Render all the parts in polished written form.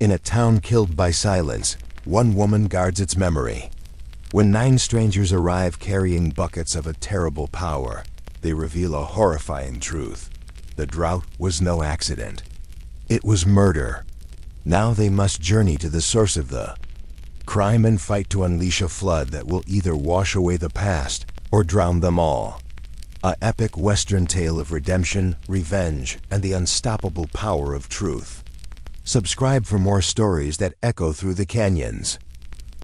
In a town killed by silence, one woman guards its memory. When 9 strangers arrive carrying buckets of a terrible power, they reveal a horrifying truth. The drought was no accident. It was murder. Now they must journey to the source of the crime and fight to unleash a flood that will either wash away the past or drown them all. An epic Western tale of redemption, revenge, and the unstoppable power of truth. Subscribe for more stories that echo through the canyons.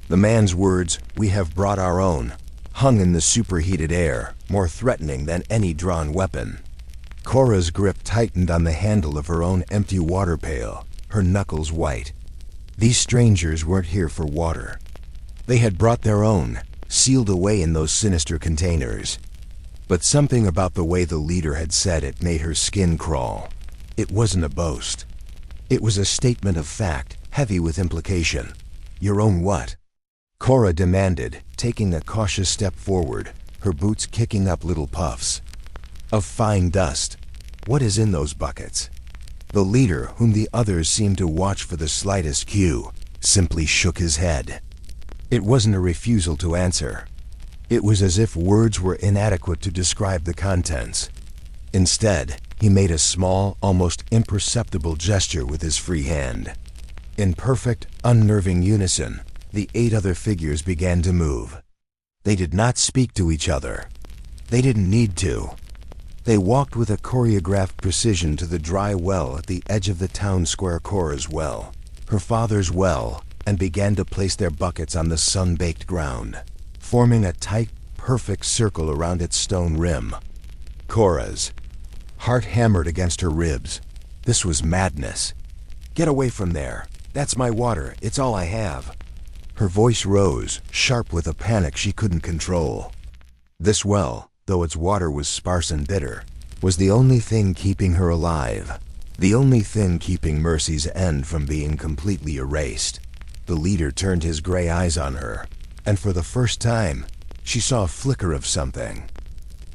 The man's words, "We have brought our own," hung in the superheated air, more threatening than any drawn weapon. Cora's grip tightened on the handle of her own empty water pail, her knuckles white. These strangers weren't here for water. They had brought their own, sealed away in those sinister containers. But something about the way the leader had said it made her skin crawl. It wasn't a boast. It was a statement of fact, heavy with implication. Your own what? Cora demanded, taking a cautious step forward, her boots kicking up little puffs of fine dust. What is in those buckets? The leader, whom the others seemed to watch for the slightest cue, simply shook his head. It wasn't a refusal to answer. It was as if words were inadequate to describe the contents. Instead, he made a small, almost imperceptible gesture with his free hand. In perfect, unnerving unison, the 8 other figures began to move. They did not speak to each other. They didn't need to. They walked with a choreographed precision to the dry well at the edge of the town square. Cora's well, her father's well, and began to place their buckets on the sun-baked ground, forming a tight, perfect circle around its stone rim. Cora's heart hammered against her ribs. This was madness. "Get away from there. That's my water. It's all I have." Her voice rose, sharp with a panic she couldn't control. This well, though its water was sparse and bitter, was the only thing keeping her alive. The only thing keeping Mercy's end from being completely erased. The leader turned his gray eyes on her, and for the first time, she saw a flicker of something.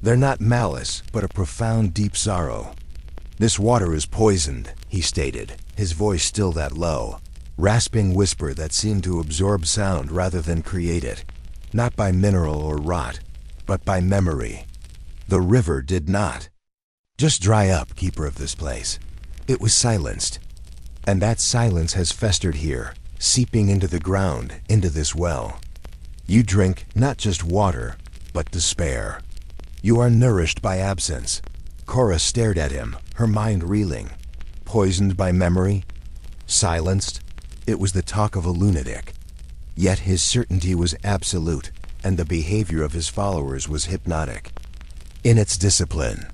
They're not malice, but a profound, deep sorrow. "This water is poisoned," he stated, his voice still that low, rasping whisper that seemed to absorb sound rather than create it. Not by mineral or rot, but by memory. The river did not. "Just dry up, keeper of this place." It was silenced. And that silence has festered here, seeping into the ground, into this well. You drink not just water, but despair. You are nourished by absence. Cora stared at him, her mind reeling. Poisoned by memory? Silenced? It was the talk of a lunatic. Yet his certainty was absolute, and the behavior of his followers was hypnotic. In its discipline,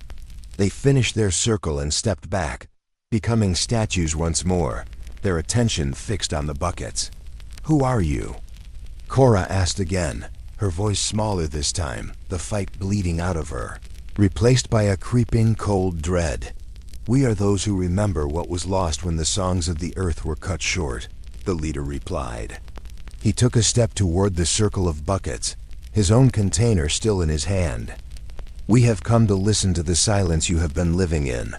they finished their circle and stepped back, becoming statues once more, their attention fixed on the buckets. "Who are you?" Cora asked again, her voice smaller this time, the fight bleeding out of her, replaced by a creeping cold dread. "We are those who remember what was lost when the songs of the earth were cut short," the leader replied. He took a step toward the circle of buckets, his own container still in his hand. "We have come to listen to the silence you have been living in,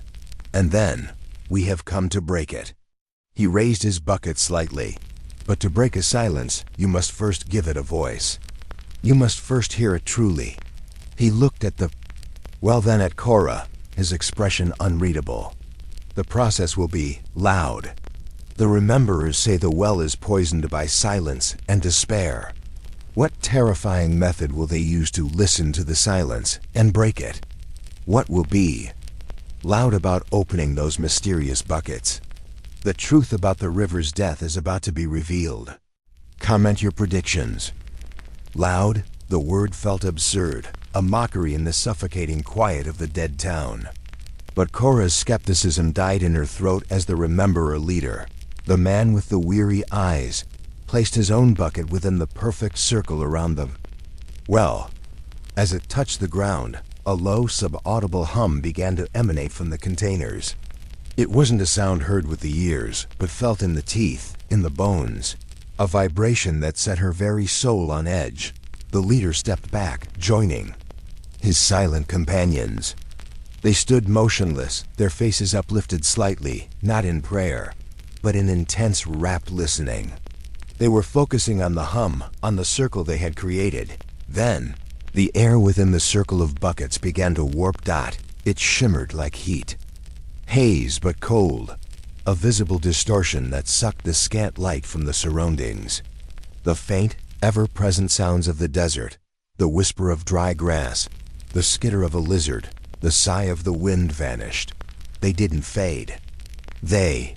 and then we have come to break it." He raised his bucket slightly. But to break a silence, you must first give it a voice. You must first hear it truly. He looked at then at Cora, his expression unreadable. "The process will be loud. The rememberers say the well is poisoned by silence and despair. What terrifying method will they use to listen to the silence and break it? What will be loud about opening those mysterious buckets? The truth about the river's death is about to be revealed. Comment your predictions." Loud, the word felt absurd, a mockery in the suffocating quiet of the dead town. But Cora's skepticism died in her throat as the rememberer leader, the man with the weary eyes, placed his own bucket within the perfect circle around the well. As it touched the ground, a low, subaudible hum began to emanate from the containers. It wasn't a sound heard with the ears, but felt in the teeth, in the bones. A vibration that set her very soul on edge. The leader stepped back, joining his silent companions. They stood motionless, their faces uplifted slightly, not in prayer, but in intense, rapt listening. They were focusing on the hum, on the circle they had created. Then, the air within the circle of buckets began to warp. It shimmered like heat. Haze but cold. A visible distortion that sucked the scant light from the surroundings. The faint, ever-present sounds of the desert, the whisper of dry grass, the skitter of a lizard, the sigh of the wind vanished. They didn't fade. They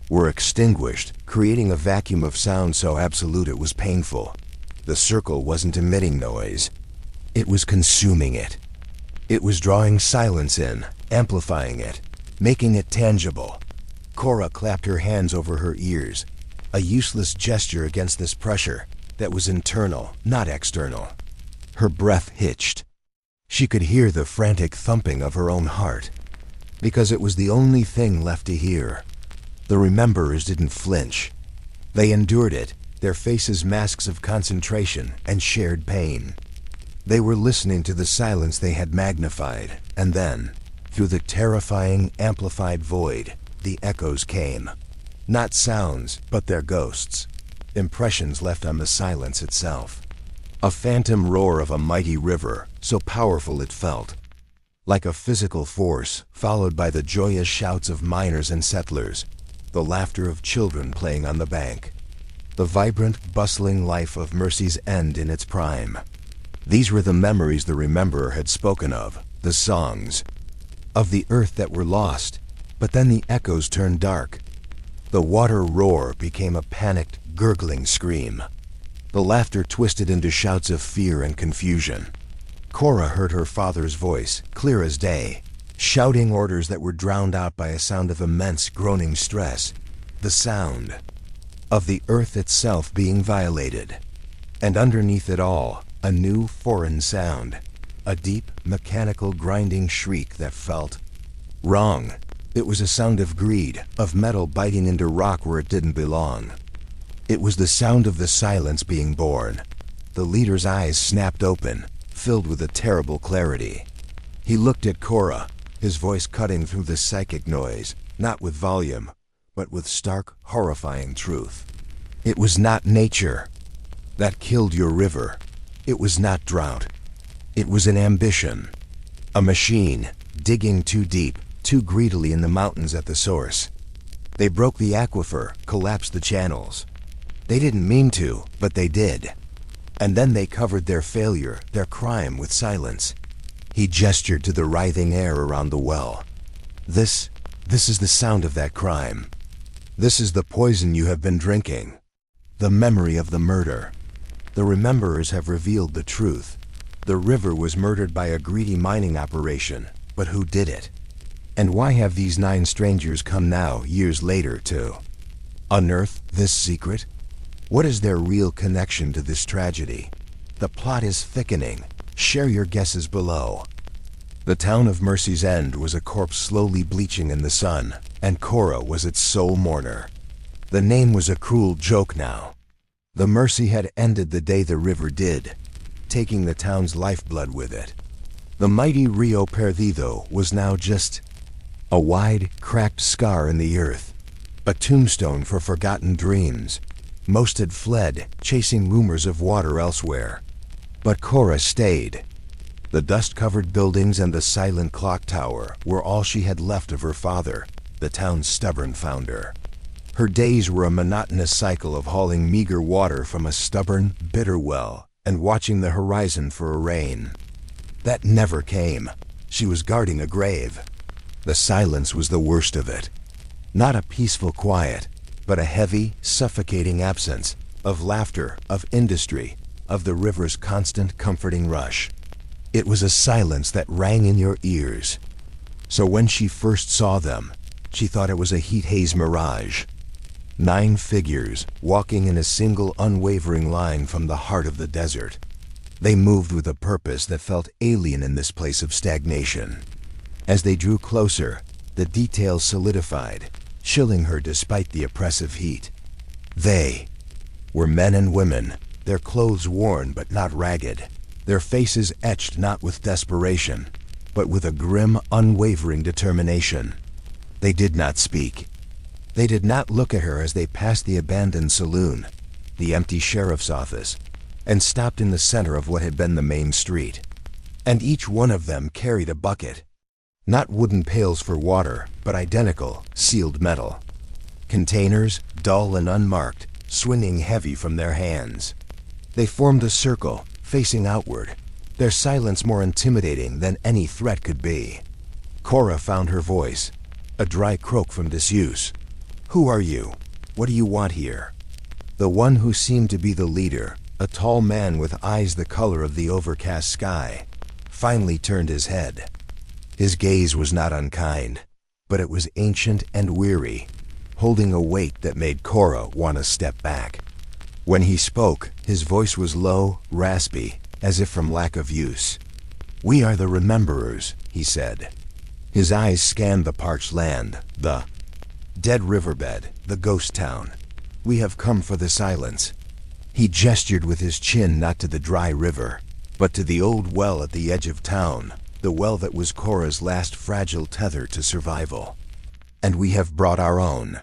were extinguished, creating a vacuum of sound so absolute it was painful. The circle wasn't emitting noise. It was consuming it. It was drawing silence in, amplifying it, making it tangible. Cora clapped her hands over her ears, a useless gesture against this pressure that was internal, not external. Her breath hitched. She could hear the frantic thumping of her own heart, because it was the only thing left to hear. The rememberers didn't flinch. They endured it, their faces masks of concentration and shared pain. They were listening to the silence they had magnified, and then, through the terrifying, amplified void, the echoes came. Not sounds, but their ghosts. Impressions left on the silence itself. A phantom roar of a mighty river, so powerful it felt. Like a physical force, followed by the joyous shouts of miners and settlers, the laughter of children playing on the bank. The vibrant, bustling life of Mercy's End in its prime. These were the memories the rememberer had spoken of, the songs. Of the earth that were lost, but then the echoes turned dark. The water roar became a panicked, gurgling scream. The laughter twisted into shouts of fear and confusion. Cora heard her father's voice, clear as day, shouting orders that were drowned out by a sound of immense, groaning stress. The sound of the earth itself being violated. And underneath it all, a new, foreign sound. A deep, mechanical, grinding shriek that felt wrong. It was a sound of greed, of metal biting into rock where it didn't belong. It was the sound of the silence being born. The leader's eyes snapped open, filled with a terrible clarity. He looked at Cora, his voice cutting through the psychic noise, not with volume, but with stark, horrifying truth. It was not nature that killed your river. It was not drought. It was an ambition. A machine, digging too deep, too greedily in the mountains at the source. They broke the aquifer, collapsed the channels. They didn't mean to, but they did. And then they covered their failure, their crime, with silence. He gestured to the writhing air around the well. This is the sound of that crime. This is the poison you have been drinking. The memory of the murder. The rememberers have revealed the truth. The river was murdered by a greedy mining operation, but who did it? And why have these 9 strangers come now, years later, to unearth this secret? What is their real connection to this tragedy? The plot is thickening. Share your guesses below. The town of Mercy's End was a corpse slowly bleaching in the sun, and Cora was its sole mourner. The name was a cruel joke now. The Mercy had ended the day the river did, taking the town's lifeblood with it. The mighty Rio Perdido was now just a wide, cracked scar in the earth, a tombstone for forgotten dreams. Most had fled, chasing rumors of water elsewhere. But Cora stayed. The dust-covered buildings and the silent clock tower were all she had left of her father, the town's stubborn founder. Her days were a monotonous cycle of hauling meager water from a stubborn, bitter well and watching the horizon for a rain. That never came. She was guarding a grave. The silence was the worst of it. Not a peaceful quiet, but a heavy, suffocating absence of laughter, of industry, of the river's constant comforting rush. It was a silence that rang in your ears. So when she first saw them, she thought it was a heat-haze mirage. 9 figures, walking in a single unwavering line from the heart of the desert. They moved with a purpose that felt alien in this place of stagnation. As they drew closer, the details solidified, chilling her despite the oppressive heat. They were men and women, their clothes worn but not ragged, their faces etched not with desperation, but with a grim, unwavering determination. They did not speak. They did not look at her as they passed the abandoned saloon, the empty sheriff's office, and stopped in the center of what had been the main street. And each one of them carried a bucket. Not wooden pails for water, but identical, sealed metal. Containers, dull and unmarked, swinging heavy from their hands. They formed a circle, facing outward, their silence more intimidating than any threat could be. Cora found her voice, a dry croak from disuse. "Who are you? What do you want here?" The one who seemed to be the leader, a tall man with eyes the color of the overcast sky, finally turned his head. His gaze was not unkind, but it was ancient and weary, holding a weight that made Cora want to step back. When he spoke, his voice was low, raspy, as if from lack of use. "We are the Rememberers," he said. His eyes scanned the parched land, the dead riverbed, the ghost town. "We have come for the silence." He gestured with his chin not to the dry river, but to the old well at the edge of town, the well that was Cora's last fragile tether to survival. "And we have brought our own."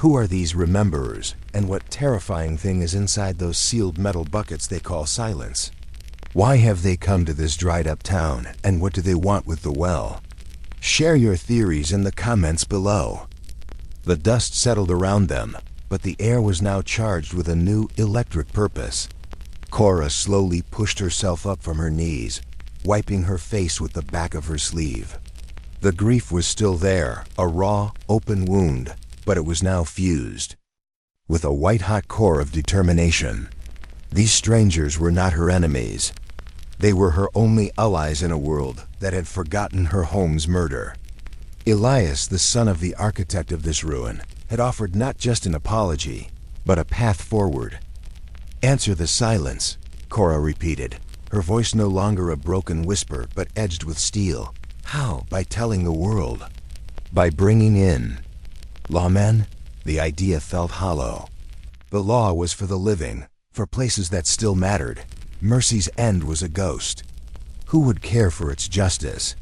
Who are these Rememberers, and what terrifying thing is inside those sealed metal buckets they call silence? Why have they come to this dried-up town, and what do they want with the well? Share your theories in the comments below. The dust settled around them, but the air was now charged with a new electric purpose. Cora slowly pushed herself up from her knees, wiping her face with the back of her sleeve. The grief was still there, a raw, open wound, but it was now fused with a white-hot core of determination. These strangers were not her enemies. They were her only allies in a world that had forgotten her home's murder. Elias, the son of the architect of this ruin, had offered not just an apology, but a path forward. "Answer the silence," Cora repeated, her voice no longer a broken whisper but edged with steel. "How? By telling the world. By bringing in lawmen?" The idea felt hollow. The law was for the living, for places that still mattered. Mercy's end was a ghost. Who would care for its justice?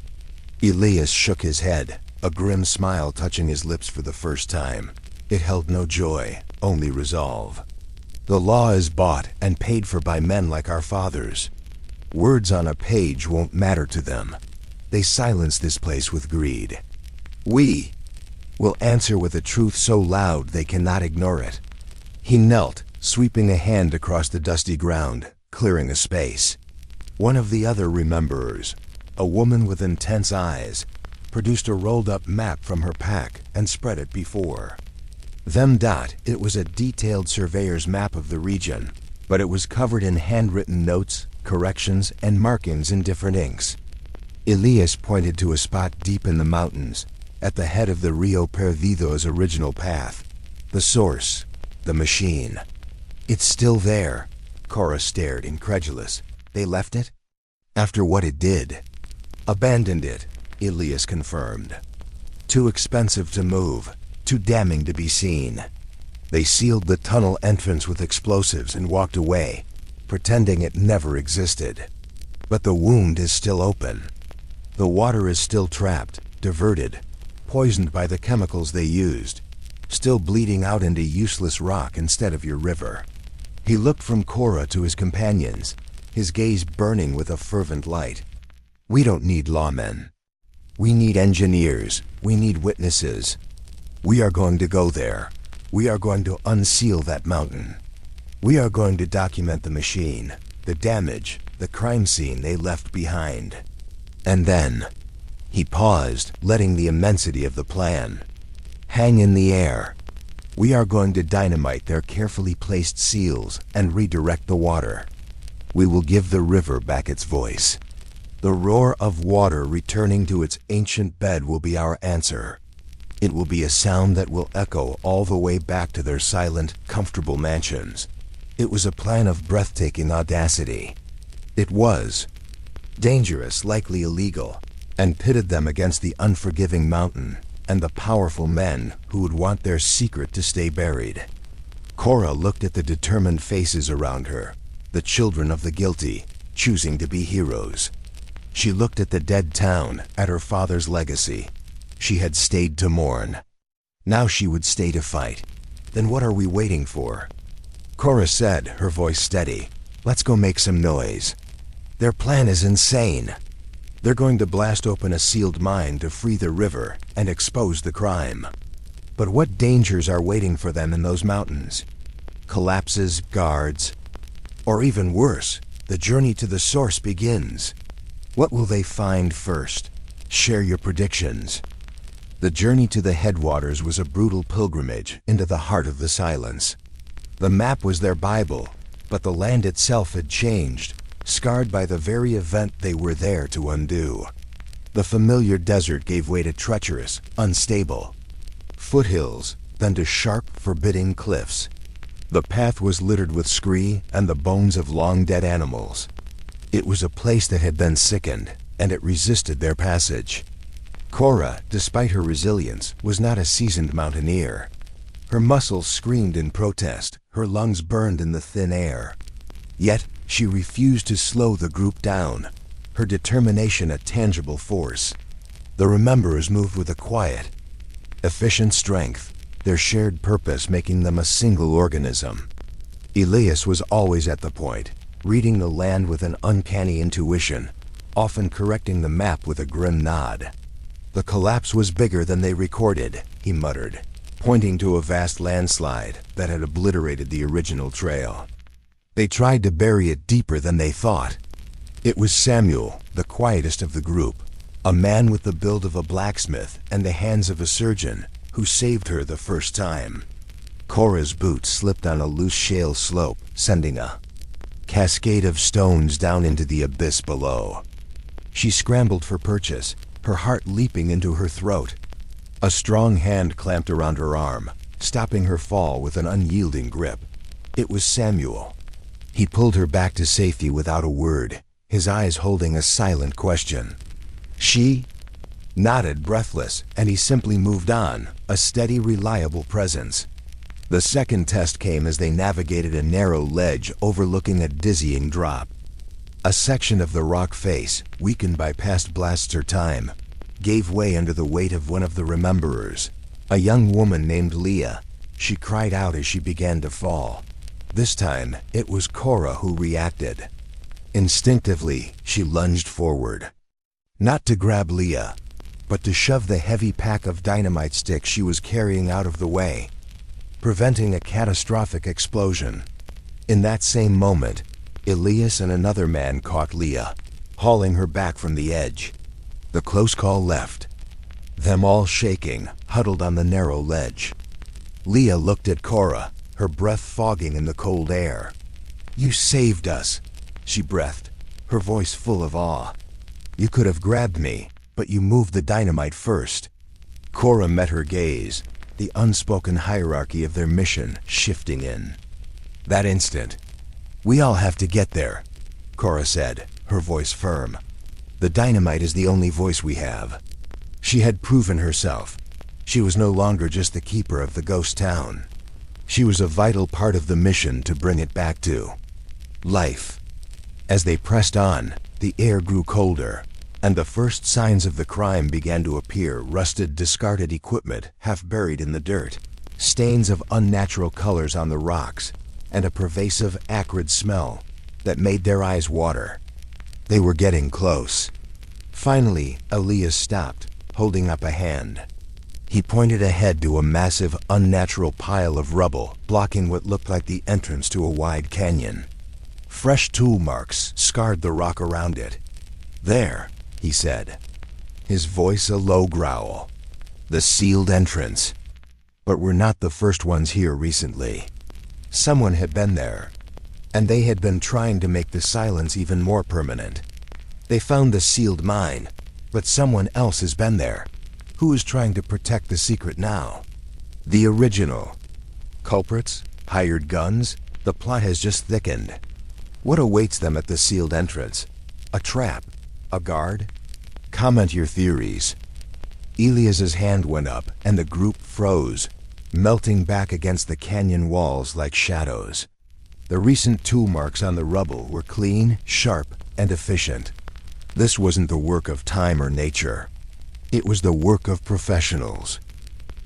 Elias shook his head, a grim smile touching his lips for the first time. It held no joy, only resolve. "The law is bought and paid for by men like our fathers. Words on a page won't matter to them. They silence this place with greed. We will answer with a truth so loud they cannot ignore it." He knelt, sweeping a hand across the dusty ground, clearing a space. One of the other Rememberers, a woman with intense eyes, produced a rolled-up map from her pack and spread it before them. It was a detailed surveyor's map of the region, but it was covered in handwritten notes, corrections, and markings in different inks. Elias pointed to a spot deep in the mountains, at the head of the Rio Perdido's original path. The source, the machine. "It's still there." Cora stared, incredulous. "They left it?" "After what it did." "Abandoned it," Elias confirmed. "Too expensive to move, too damning to be seen." They sealed the tunnel entrance with explosives and walked away, pretending it never existed. But the wound is still open. The water is still trapped, diverted, poisoned by the chemicals they used, still bleeding out into useless rock instead of your river. He looked from Cora to his companions, his gaze burning with a fervent light. "We don't need lawmen. We need engineers. We need witnesses. We are going to go there. We are going to unseal that mountain. We are going to document the machine, the damage, the crime scene they left behind. And then..." He paused, letting the immensity of the plan hang in the air. "We are going to dynamite their carefully placed seals and redirect the water. We will give the river back its voice. The roar of water returning to its ancient bed will be our answer. It will be a sound that will echo all the way back to their silent, comfortable mansions." It was a plan of breathtaking audacity. It was dangerous, likely illegal, and pitted them against the unforgiving mountain and the powerful men who would want their secret to stay buried. Cora looked at the determined faces around her, the children of the guilty, choosing to be heroes. She looked at the dead town, at her father's legacy. She had stayed to mourn. Now she would stay to fight. Then what are we waiting for? Cora said, her voice steady. Let's go make some noise. Their plan is insane. They're going to blast open a sealed mine to free the river and expose the crime. But what dangers are waiting for them in those mountains? Collapses, guards, or even worse, the journey to the source begins. What will they find first? Share your predictions. The journey to the headwaters was a brutal pilgrimage into the heart of the silence. The map was their Bible, but the land itself had changed, scarred by the very event they were there to undo. The familiar desert gave way to treacherous, unstable foothills, then to sharp, forbidding cliffs. The path was littered with scree and the bones of long-dead animals. It was a place that had been sickened, and it resisted their passage. Cora, despite her resilience, was not a seasoned mountaineer. Her muscles screamed in protest, her lungs burned in the thin air. Yet, she refused to slow the group down, her determination a tangible force. The Rememberers moved with a quiet, efficient strength, their shared purpose making them a single organism. Elias was always at the point, reading the land with an uncanny intuition, often correcting the map with a grim nod. The collapse was bigger than they recorded, he muttered, pointing to a vast landslide that had obliterated the original trail. They tried to bury it deeper than they thought. It was Samuel, the quietest of the group, a man with the build of a blacksmith and the hands of a surgeon, who saved her the first time. Cora's boots slipped on a loose shale slope, sending a cascade of stones down into the abyss below. She scrambled for purchase, her heart leaping into her throat. A strong hand clamped around her arm, stopping her fall with an unyielding grip. It was Samuel. He pulled her back to safety without a word, his eyes holding a silent question. She nodded, breathless, and he simply moved on, a steady, reliable presence. The second test came as they navigated a narrow ledge overlooking a dizzying drop. A section of the rock face, weakened by past blasts or time, gave way under the weight of one of the Rememberers, a young woman named Leah. She cried out as she began to fall. This time, it was Cora who reacted. Instinctively, she lunged forward. Not to grab Leah, but to shove the heavy pack of dynamite sticks she was carrying out of the way, preventing a catastrophic explosion. In that same moment, Elias and another man caught Leah, hauling her back from the edge. The close call left them all shaking, huddled on the narrow ledge. Leah looked at Cora, her breath fogging in the cold air. "You saved us," she breathed, her voice full of awe. "You could have grabbed me, but you moved the dynamite first." Cora met her gaze, the unspoken hierarchy of their mission shifting in. That instant, "We all have to get there," Cora said, her voice firm. "The dynamite is the only voice we have." She had proven herself. She was no longer just the keeper of the ghost town. She was a vital part of the mission to bring it back to life. As they pressed on, the air grew colder, and the first signs of the crime began to appear. Rusted, discarded equipment half buried in the dirt, stains of unnatural colors on the rocks, and a pervasive, acrid smell that made their eyes water. They were getting close. Finally, Elias stopped, holding up a hand. He pointed ahead to a massive, unnatural pile of rubble blocking what looked like the entrance to a wide canyon. Fresh tool marks scarred the rock around it. "There," he said, his voice a low growl. "The sealed entrance. But we're not the first ones here recently. Someone had been there, and they had been trying to make the silence even more permanent. They found the sealed mine, but someone else has been there. Who is trying to protect the secret now? The original. Culprits? Hired guns? The plot has just thickened. What awaits them at the sealed entrance? A trap? A guard? Comment your theories." Elias's hand went up, and the group froze, melting back against the canyon walls like shadows. The recent tool marks on the rubble were clean, sharp, and efficient. This wasn't the work of time or nature. It was the work of professionals.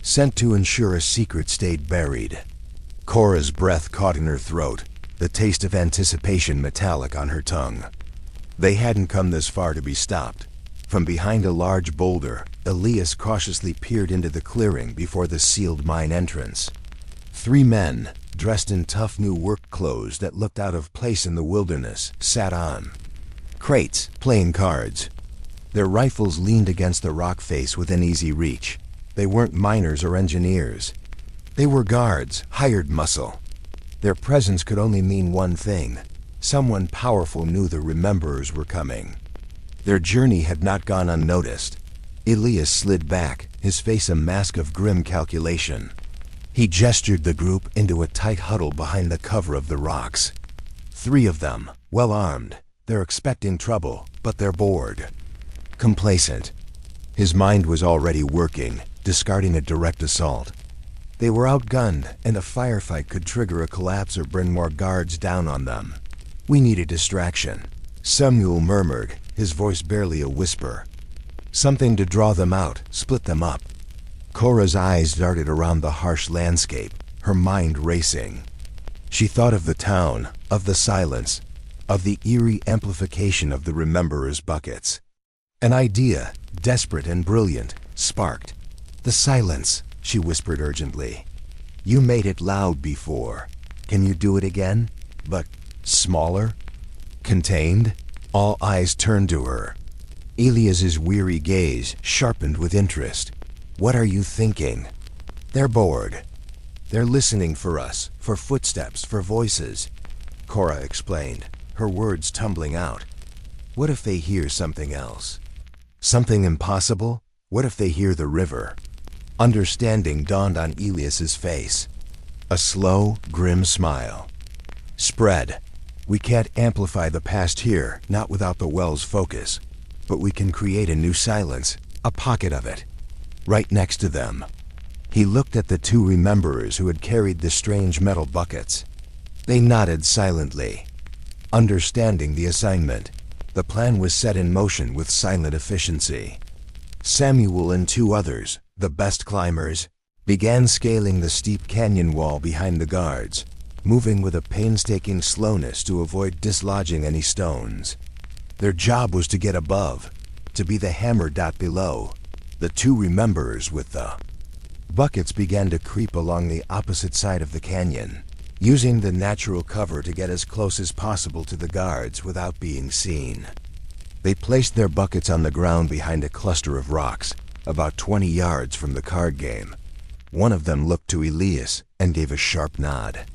sent to ensure a secret stayed buried. Cora's breath caught in her throat, the taste of anticipation metallic on her tongue. They hadn't come this far to be stopped. From behind a large boulder, Elias cautiously peered into the clearing before the sealed mine entrance. 3 men, dressed in tough new work clothes that looked out of place in the wilderness, sat on crates, playing cards. Their rifles leaned against the rock face within easy reach. They weren't miners or engineers. They were guards, hired muscle. Their presence could only mean one thing. Someone powerful knew the Rememberers were coming. Their journey had not gone unnoticed. Elias slid back, his face a mask of grim calculation. He gestured the group into a tight huddle behind the cover of the rocks. 3 of them, well armed. They're expecting trouble, but they're bored. Complacent. His mind was already working, discarding a direct assault. They were outgunned, and a firefight could trigger a collapse or bring more guards down on them. We need a distraction. Samuel murmured, his voice barely a whisper. Something to draw them out, split them up. Cora's eyes darted around the harsh landscape, her mind racing. She thought of the town, of the silence, of the eerie amplification of the Rememberers' buckets. An idea, desperate and brilliant, sparked. The silence, she whispered urgently. You made it loud before. Can you do it again? But smaller? Contained? All eyes turned to her. Elias's weary gaze sharpened with interest. What are you thinking? They're bored. They're listening for us, for footsteps, for voices. Cora explained, her words tumbling out. What if they hear something else? Something impossible? What if they hear the river? Understanding dawned on Elias's face. A slow, grim smile. Spread. We can't amplify the past here, not without the well's focus. But we can create a new silence, a pocket of it. Right next to them. He looked at the 2 Rememberers who had carried the strange metal buckets. They nodded silently. Understanding the assignment, the plan was set in motion with silent efficiency. Samuel and 2 others, the best climbers, began scaling the steep canyon wall behind the guards, moving with a painstaking slowness to avoid dislodging any stones. Their job was to get above, to be the hammer dot below. The 2 Rememberers with the buckets began to creep along the opposite side of the canyon, using the natural cover to get as close as possible to the guards without being seen. They placed their buckets on the ground behind a cluster of rocks, about 20 yards from the card game. One of them looked to Elias and gave a sharp nod.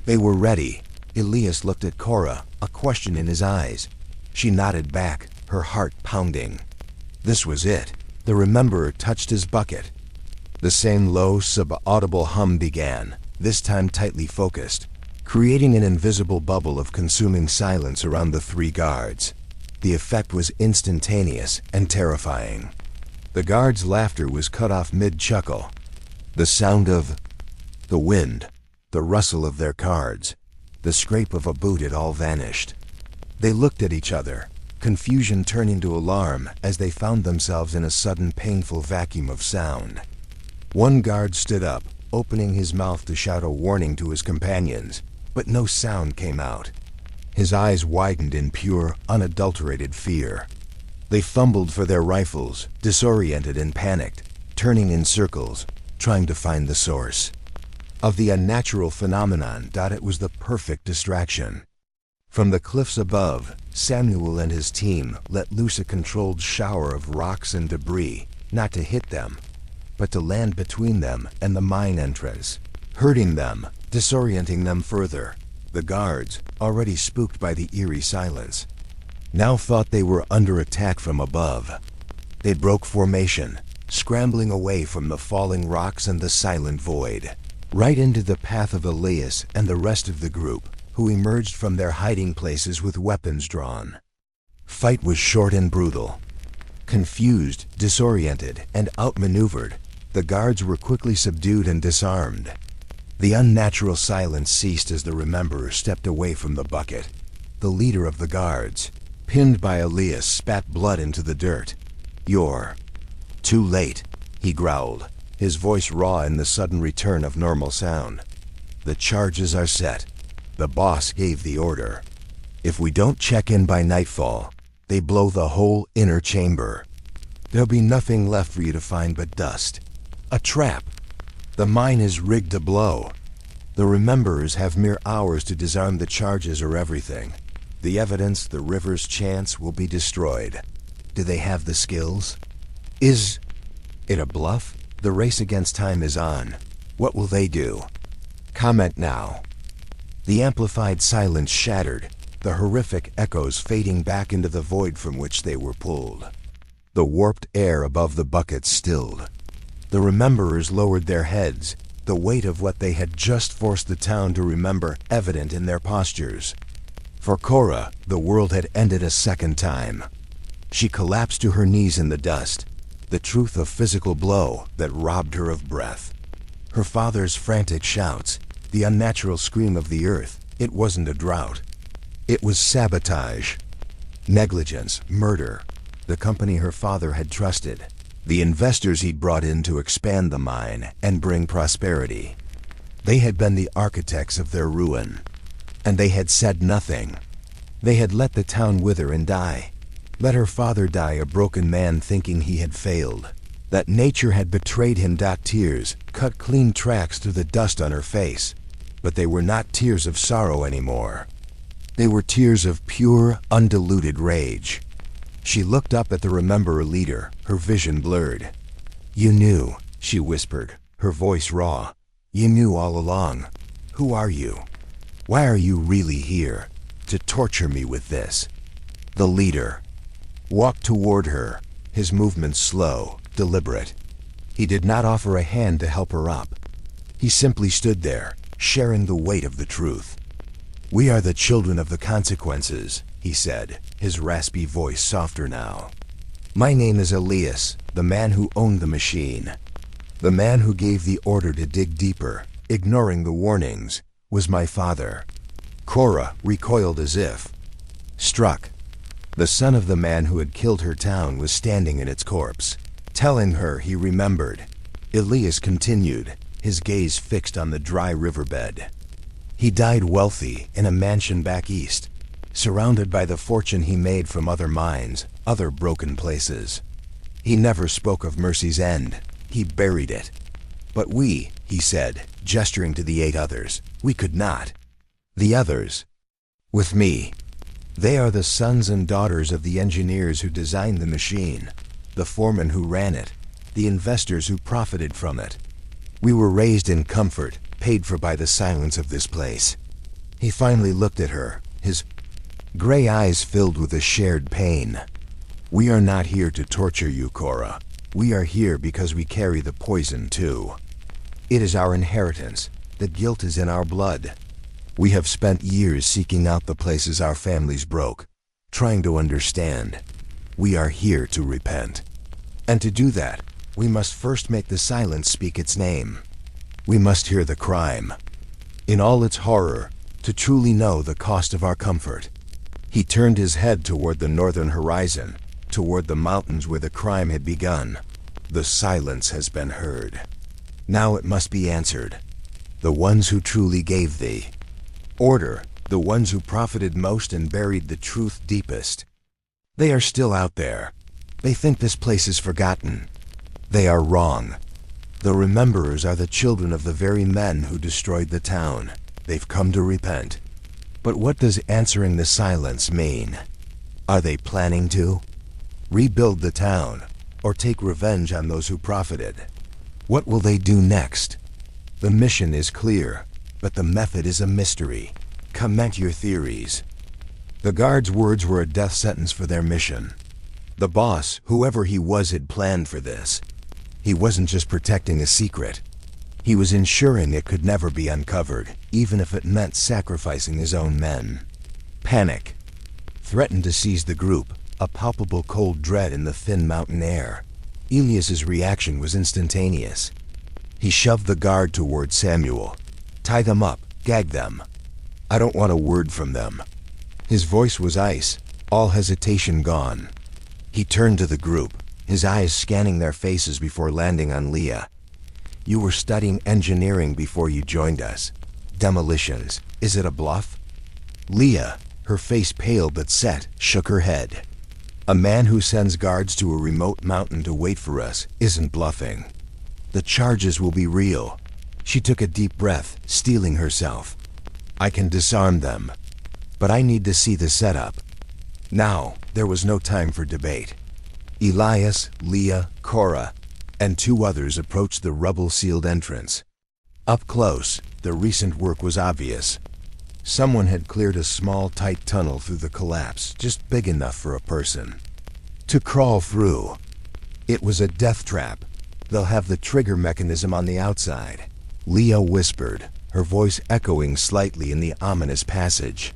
They were ready. Elias looked at Cora, a question in his eyes. She nodded back, her heart pounding. This was it. The Rememberer touched his bucket. The same low, sub-audible hum began, this time tightly focused, creating an invisible bubble of consuming silence around the 3 guards. The effect was instantaneous and terrifying. The guards' laughter was cut off mid-chuckle. The sound of the wind, the rustle of their cards, the scrape of a boot had all vanished. They looked at each other, confusion turning to alarm as they found themselves in a sudden painful vacuum of sound. One guard stood up, opening his mouth to shout a warning to his companions, but no sound came out. His eyes widened in pure, unadulterated fear. They fumbled for their rifles, disoriented and panicked, turning in circles, trying to find the source of the unnatural phenomenon. It was the perfect distraction. From the cliffs above, Samuel and his team let loose a controlled shower of rocks and debris, not to hit them, but to land between them and the mine entrance, hurting them, disorienting them further. The guards, already spooked by the eerie silence, now thought they were under attack from above. They broke formation, scrambling away from the falling rocks and the silent void, right into the path of Elias and the rest of the group, who emerged from their hiding places with weapons drawn. Fight was short and brutal. Confused, disoriented, and outmaneuvered, the guards were quickly subdued and disarmed. The unnatural silence ceased as the Rememberer stepped away from the bucket. The leader of the guards, pinned by Elias, spat blood into the dirt. "You're too late," he growled. his voice raw in the sudden return of normal sound. "The charges are set. The boss gave the order. If we don't check in by nightfall, they blow the whole inner chamber. There'll be nothing left for you to find but dust. A trap. The mine is rigged to blow. The rememberers have mere hours to disarm the charges or everything. The evidence, the river's chance, will be destroyed. Do they have the skills? Is it a bluff? The race against time is on. What will they do? Comment now." The amplified silence shattered, the horrific echoes fading back into the void from which they were pulled. The warped air above the buckets stilled. The rememberers lowered their heads, the weight of what they had just forced the town to remember evident in their postures. For Cora, the world had ended a second time. She collapsed to her knees in the dust, the truth of physical blow that robbed her of breath. Her father's frantic shouts, the unnatural scream of the earth, it wasn't a drought. It was sabotage, negligence, murder. The company her father had trusted, the investors he'd brought in to expand the mine and bring prosperity. They had been the architects of their ruin, and they had said nothing. They had let the town wither and die. Let her father die a broken man thinking he had failed, that nature had betrayed him. Tears cut clean tracks through the dust on her face, but they were not tears of sorrow anymore. They were tears of pure, undiluted rage. She looked up at the Rememberer leader, her vision blurred. "You knew," she whispered, her voice raw. "You knew all along. Who are you? Why are you really here? To torture me with this?" The leader walked toward her, his movements slow, deliberate. He did not offer a hand to help her up. He simply stood there, sharing the weight of the truth. "We are the children of the consequences," he said, his raspy voice softer now. "My name is Elias, the man who owned the machine. The man who gave the order to dig deeper, ignoring the warnings, was my father." Cora recoiled as if struck. The son of the man who had killed her town was standing in its corpse, telling her he remembered. Elias continued, his gaze fixed on the dry riverbed. "He died wealthy in a mansion back east, surrounded by the fortune he made from other mines, other broken places. He never spoke of Mercy's end. He buried it. But we," he said, gesturing to the 8 others, "we could not. The others, with me, they are the sons and daughters of the engineers who designed the machine, the foremen who ran it, the investors who profited from it. We were raised in comfort, paid for by the silence of this place." He finally looked at her, his gray eyes filled with a shared pain. "We are not here to torture you, Cora. We are here because we carry the poison too. It is our inheritance. The guilt is in our blood. We have spent years seeking out the places our families broke, trying to understand. We are here to repent. And to do that, we must first make the silence speak its name. We must hear the crime, in all its horror, to truly know the cost of our comfort." He turned his head toward the northern horizon, toward the mountains where the crime had begun. "The silence has been heard. Now it must be answered. The ones who truly gave thee order, the ones who profited most and buried the truth deepest. They are still out there. They think this place is forgotten. They are wrong. The rememberers are the children of the very men who destroyed the town. They've come to repent. But what does answering the silence mean? Are they planning to rebuild the town, or take revenge on those who profited? What will they do next? The mission is clear, but the method is a mystery. Comment your theories." The guard's words were a death sentence for their mission. The boss, whoever he was, had planned for this. He wasn't just protecting a secret. He was ensuring it could never be uncovered, even if it meant sacrificing his own men. Panic threatened to seize the group, a palpable cold dread in the thin mountain air. Elias's reaction was instantaneous. He shoved the guard toward Samuel. "Tie them up, gag them. I don't want a word from them." His voice was ice, all hesitation gone. He turned to the group, his eyes scanning their faces before landing on Leah. You were studying engineering before you joined us. Demolitions. Is it a bluff? Leah, her face pale but set, shook her head. A man who sends guards to a remote mountain to wait for us isn't bluffing. The charges will be real. She took a deep breath, steeling herself. I can disarm them, but I need to see the setup. Now, there was no time for debate. Elias, Leah, Cora, and two others approached the rubble-sealed entrance. Up close, the recent work was obvious. Someone had cleared a small, tight tunnel through the collapse, just big enough for a person to crawl through. It was a death trap. They'll have the trigger mechanism on the outside. Leah whispered, her voice echoing slightly in the ominous passage.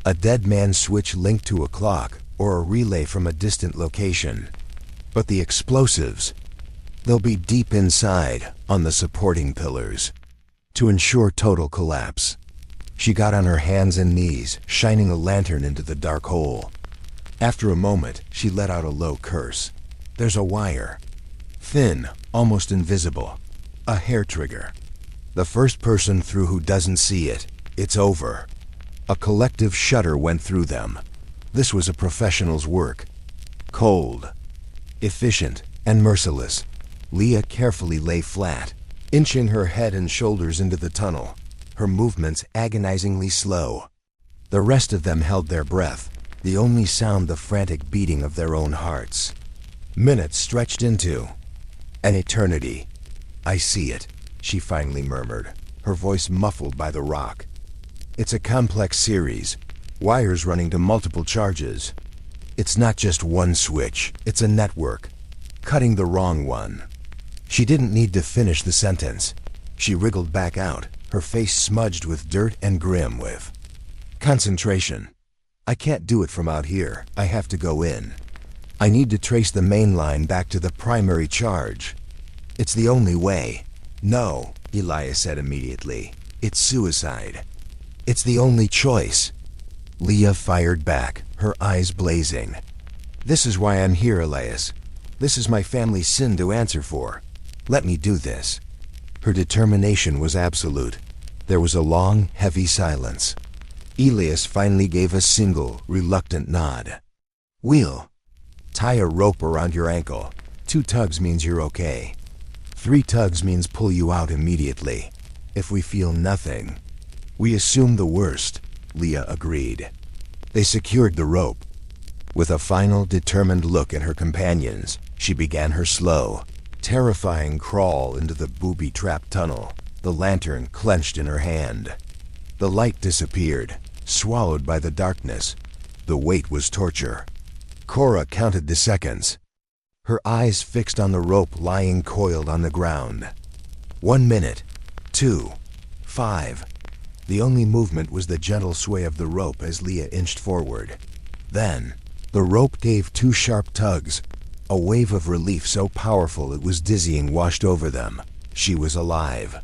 A dead man's switch linked to a clock or a relay from a distant location. But the explosives, they'll be deep inside, on the supporting pillars, to ensure total collapse. She got on her hands and knees, shining a lantern into the dark hole. After a moment, she let out a low curse. There's a wire. Thin, almost invisible. A hair trigger. The first person through who doesn't see it, it's over. A collective shudder went through them. This was a professional's work. Cold, efficient, and merciless. Leah carefully lay flat, inching her head and shoulders into the tunnel, her movements agonizingly slow. The rest of them held their breath, the only sound the frantic beating of their own hearts. Minutes stretched into an eternity. I see it, she finally murmured, her voice muffled by the rock. It's a complex series, wires running to multiple charges. It's not just one switch, it's a network. Cutting the wrong one. She didn't need to finish the sentence. She wriggled back out, her face smudged with dirt and grim with concentration. I can't do it from out here. I have to go in. I need to trace the main line back to the primary charge. It's the only way. No, Elias said immediately. It's suicide. It's the only choice. Leah fired back, her eyes blazing. This is why I'm here, Elias. This is my family's sin to answer for. Let me do this. Her determination was absolute. There was a long, heavy silence. Elias finally gave a single, reluctant nod. We'll tie a rope around your ankle. 2 tugs means you're okay. 3 tugs means pull you out immediately. If we feel nothing, we assume the worst, Leah agreed. They secured the rope. With a final, determined look at her companions, she began her slow, terrifying crawl into the booby-trapped tunnel, the lantern clenched in her hand. The light disappeared, swallowed by the darkness. The wait was torture. Cora counted the seconds, her eyes fixed on the rope lying coiled on the ground. 1 minute, 2, 5. The only movement was the gentle sway of the rope as Leah inched forward. Then, the rope gave 2 sharp tugs. A wave of relief so powerful it was dizzying washed over them. She was alive.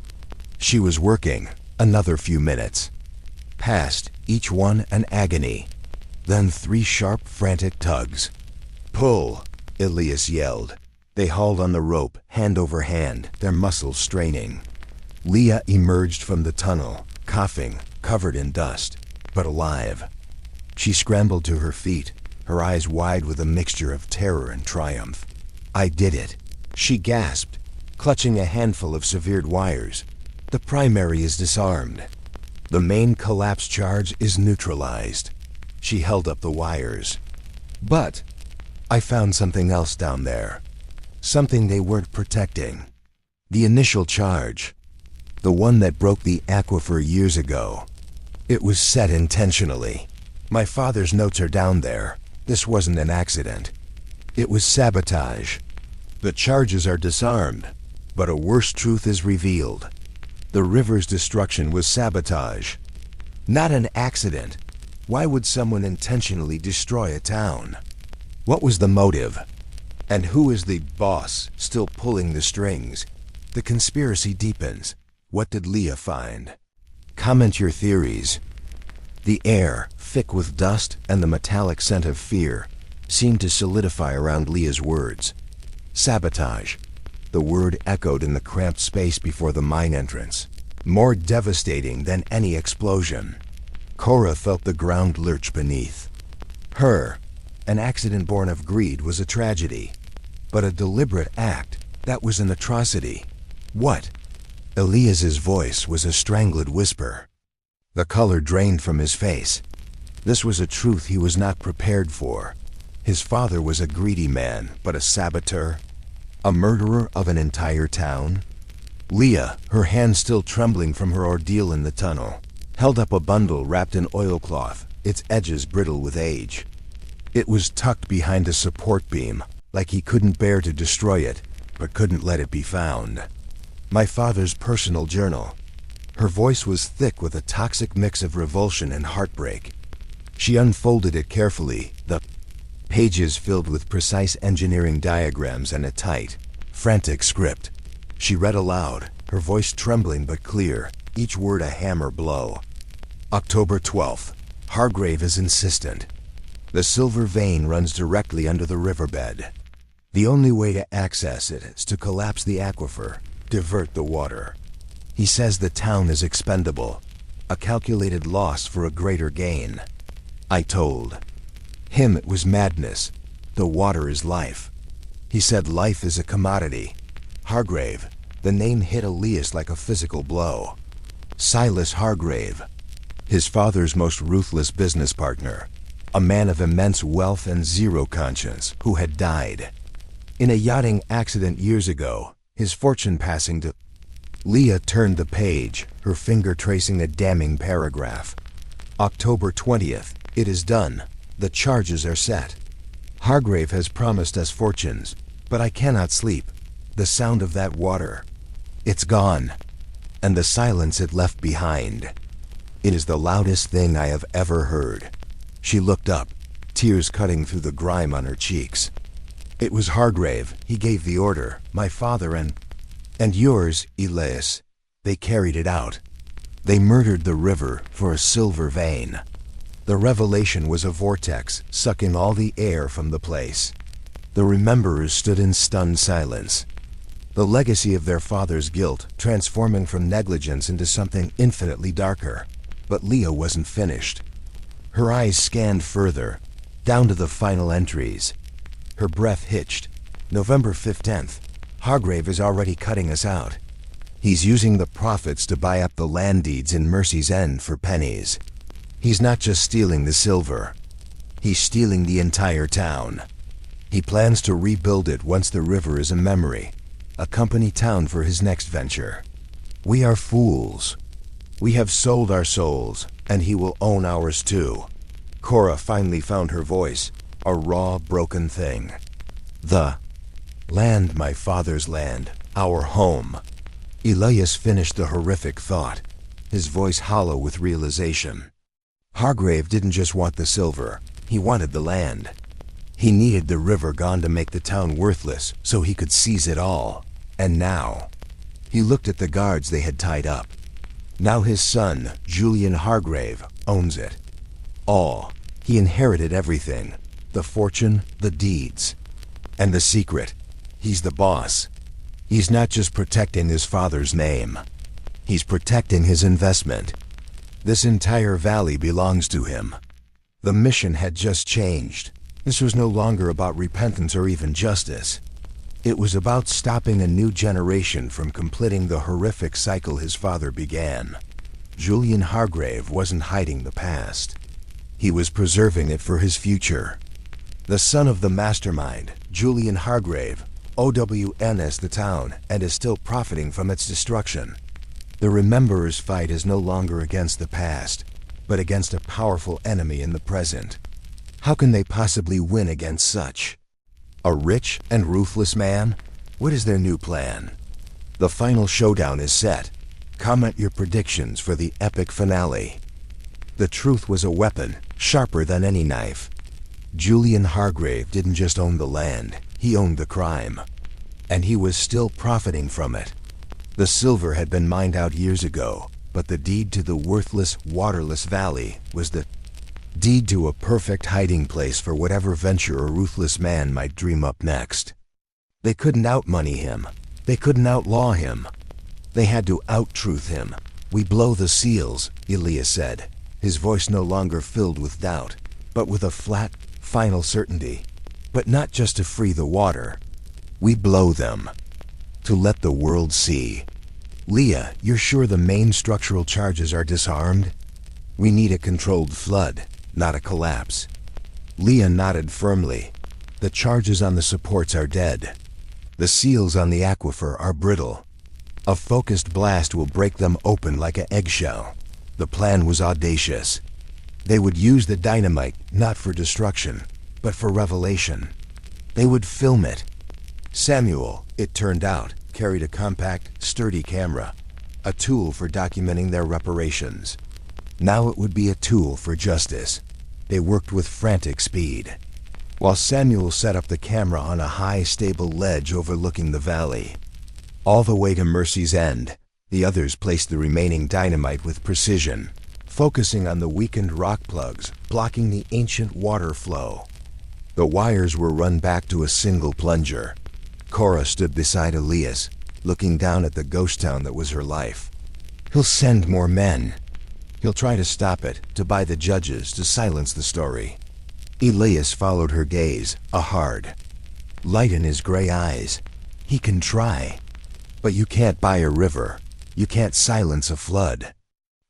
She was working. Another few minutes. Passed, each one an agony. Then 3 sharp, frantic tugs. Pull, Elias yelled. They hauled on the rope, hand over hand, their muscles straining. Leah emerged from the tunnel, coughing, covered in dust, but alive. She scrambled to her feet, her eyes wide with a mixture of terror and triumph. I did it, she gasped, clutching a handful of severed wires. The primary is disarmed. The main collapse charge is neutralized. She held up the wires. But I found something else down there. Something they weren't protecting. The initial charge. The one that broke the aquifer years ago. It was set intentionally. My father's notes are down there. This wasn't an accident. It was sabotage. The charges are disarmed, but a worse truth is revealed. The river's destruction was sabotage. Not an accident. Why would someone intentionally destroy a town? What was the motive? And who is the boss still pulling the strings? The conspiracy deepens. What did Leah find? Comment your theories. The air, thick with dust and the metallic scent of fear, seemed to solidify around Leah's words. Sabotage. The word echoed in the cramped space before the mine entrance, more devastating than any explosion. Cora felt the ground lurch beneath. Her, an accident born of greed, was a tragedy. But a deliberate act, that was an atrocity. What? Elias's voice was a strangled whisper. The color drained from his face. This was a truth he was not prepared for. His father was a greedy man, but a saboteur? A murderer of an entire town? Leah, her hand still trembling from her ordeal in the tunnel, held up a bundle wrapped in oilcloth, its edges brittle with age. It was tucked behind a support beam, like he couldn't bear to destroy it, but couldn't let it be found. My father's personal journal. Her voice was thick with a toxic mix of revulsion and heartbreak. She unfolded it carefully, the pages filled with precise engineering diagrams and a tight, frantic script. She read aloud, her voice trembling but clear, each word a hammer blow. October 12th. Hargrave is insistent. The silver vein runs directly under the riverbed. The only way to access it is to collapse the aquifer, divert the water. He says the town is expendable, a calculated loss for a greater gain. I told him it was madness. The water is life. He said life is a commodity. Hargrave, the name hit Elias like a physical blow. Silas Hargrave, his father's most ruthless business partner, a man of immense wealth and zero conscience, who had died in a yachting accident years ago, his fortune passing to... Leah turned the page, her finger tracing a damning paragraph. October 20th. It is done. The charges are set. Hargrave has promised us fortunes, but I cannot sleep. The sound of that water. It's gone. And the silence it left behind. It is the loudest thing I have ever heard. She looked up, tears cutting through the grime on her cheeks. It was Hargrave. He gave the order. My father and yours, Elias. They carried it out. They murdered the river for a silver vein. The revelation was a vortex, sucking all the air from the place. The rememberers stood in stunned silence. The legacy of their father's guilt, transforming from negligence into something infinitely darker. But Leah wasn't finished. Her eyes scanned further, down to the final entries. Her breath hitched. November 15th. Hargrave is already cutting us out. He's using the profits to buy up the land deeds in Mercy's End for pennies. He's not just stealing the silver. He's stealing the entire town. He plans to rebuild it once the river is a memory, a company town for his next venture. We are fools. We have sold our souls, and he will own ours too. Cora finally found her voice, a raw, broken thing. The land, my father's land, our home. Elias finished the horrific thought, his voice hollow with realization. Hargrave didn't just want the silver, he wanted the land. He needed the river gone to make the town worthless so he could seize it all. And now, he looked at the guards they had tied up. Now his son, Julian Hargrave, owns it. All. He inherited everything. The fortune, the deeds. And the secret. He's the boss. He's not just protecting his father's name. He's protecting his investment. This entire valley belongs to him. The mission had just changed. This was no longer about repentance or even justice. It was about stopping a new generation from completing the horrific cycle his father began. Julian Hargrave wasn't hiding the past. He was preserving it for his future. The son of the mastermind, Julian Hargrave, OWNs the town and is still profiting from its destruction. The Rememberers' fight is no longer against the past, but against a powerful enemy in the present. How can they possibly win against such? A rich and ruthless man? What is their new plan? The final showdown is set. Comment your predictions for the epic finale. The truth was a weapon, sharper than any knife. Julian Hargrave didn't just own the land, he owned the crime. And he was still profiting from it. The silver had been mined out years ago, but the deed to the worthless, waterless valley was the deed to a perfect hiding place for whatever venture a ruthless man might dream up next. They couldn't outmoney him. They couldn't outlaw him. They had to out-truth him. "We blow the seals," Elias said, his voice no longer filled with doubt, but with a flat, final certainty. "But not just to free the water. We blow them. To let the world see." "Leah, you're sure the main structural charges are disarmed?" "We need a controlled flood, not a collapse." Leah nodded firmly. "The charges on the supports are dead. The seals on the aquifer are brittle. A focused blast will break them open like an eggshell." The plan was audacious. They would use the dynamite not for destruction, but for revelation. They would film it. Samuel, it turned out, carried a compact, sturdy camera, a tool for documenting their reparations. Now it would be a tool for justice. They worked with frantic speed. While Samuel set up the camera on a high, stable ledge overlooking the valley, all the way to Mercy's End, the others placed the remaining dynamite with precision, focusing on the weakened rock plugs, blocking the ancient water flow. The wires were run back to a single plunger. Cora stood beside Elias, looking down at the ghost town that was her life. "He'll send more men. He'll try to stop it, to buy the judges, to silence the story." Elias followed her gaze, a hard light in his gray eyes. "He can try. But you can't buy a river. You can't silence a flood."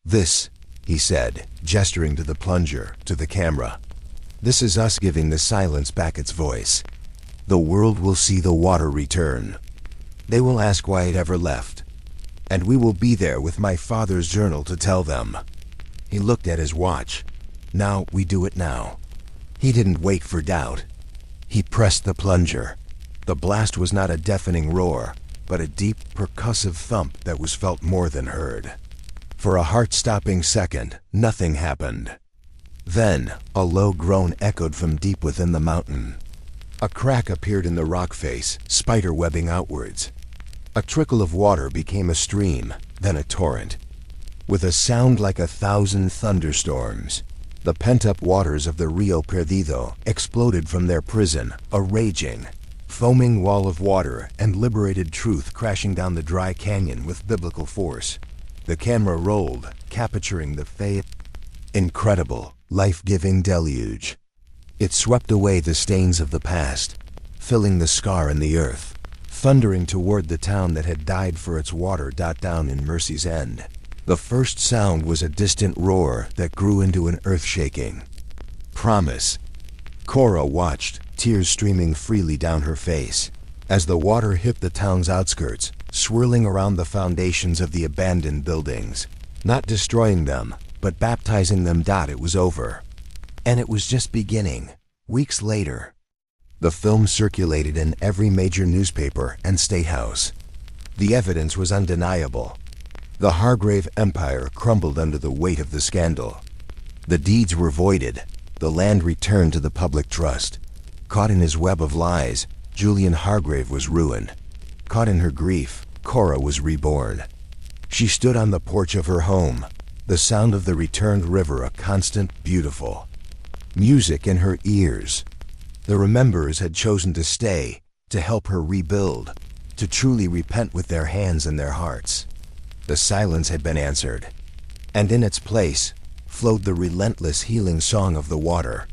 "This," he said, gesturing to the plunger, to the camera. "This is us giving the silence back its voice. The world will see the water return. They will ask why it ever left. And we will be there with my father's journal to tell them." He looked at his watch. "Now we do it now." He didn't wait for doubt. He pressed the plunger. The blast was not a deafening roar, but a deep, percussive thump that was felt more than heard. For a heart-stopping second, nothing happened. Then, a low groan echoed from deep within the mountain. A crack appeared in the rock face, spider-webbing outwards. A trickle of water became a stream, then a torrent. With a sound like 1,000 thunderstorms, the pent-up waters of the Rio Perdido exploded from their prison, a raging, foaming wall of water and liberated truth crashing down the dry canyon with biblical force. The camera rolled, capturing the incredible, life-giving deluge. It swept away the stains of the past, filling the scar in the earth, thundering toward the town that had died for its water. Down in Mercy's End, the first sound was a distant roar that grew into an earth-shaking promise. Cora watched, tears streaming freely down her face, as the water hit the town's outskirts, swirling around the foundations of the abandoned buildings, not destroying them, but baptizing them. It was over. And it was just beginning. Weeks later, the film circulated in every major newspaper and statehouse. The evidence was undeniable. The Hargrave empire crumbled under the weight of the scandal. The deeds were voided. The land returned to the public trust. Caught in his web of lies, Julian Hargrave was ruined. Caught in her grief, Cora was reborn. She stood on the porch of her home, the sound of the returned river a constant, beautiful music in her ears. The rememberers had chosen to stay, to help her rebuild, to truly repent with their hands and their hearts. The silence had been answered, and in its place flowed the relentless healing song of the water.